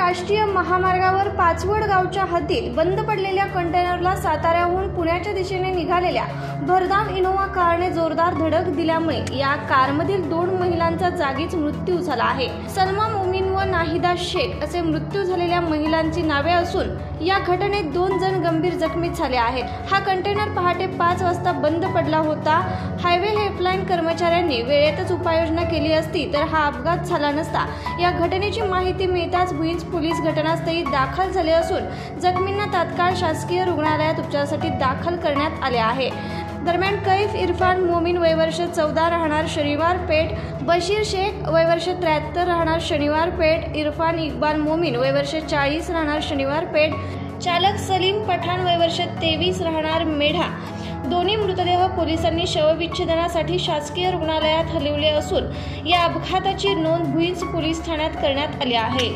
राष्ट्रीय महामार्गावर पाचवड गावच्या हद्दीत बंद पडलेल्या कंटेनरला साताऱ्याहून पुण्याच्या दिशेने निघालेल्या भरधाव इनोव्हा कारने जोरदार धडक दिल्यामुळे या कारमधील 2 महिलांचा जागीच मृत्यू झाला आहे। सलमा मोमीन व नाहिदा शेख असे मृत्यू झालेल्या महिलांची नावे असून या घटनेत 2 जण गंभीर जखमी झाले आहेत। हा कंटेनर पहाटे 5 वाजता बंद पडला होता। हायवे हेल्पलाईन कर्मचाऱ्यांनी वेळेतच उपाययोजना केली असती तर हा अपघात झाला नसता। या घटनेची माहिती मिळताच भुईंज पोलीस घटनास्थळी दाखल झाले असून जखमींना तात्काळ शासकीय रुग्णालयात उपचारासाठी दाखल करण्यात आले आहे। दरम्यान कैफ इरफान मोमीन वय वर्ष 14 राहणार शनिवार पेठ, बशीर शेख वय वर्ष 73 राहणार शनिवार पेठ, इरफान इक्बाल मोमीन वय वर्ष 40 राहणार शनिवार पेठ, चालक सलीम पठाण वय वर्ष 23 राहणार मेढा। दोन्ही मृतदेह पोलिसांनी शवविच्छेदनासाठी शासकीय रुग्णालयात हलवले असून या अपघाताची नोंद भुईंज पोलीस ठाण्यात करण्यात आली आहे।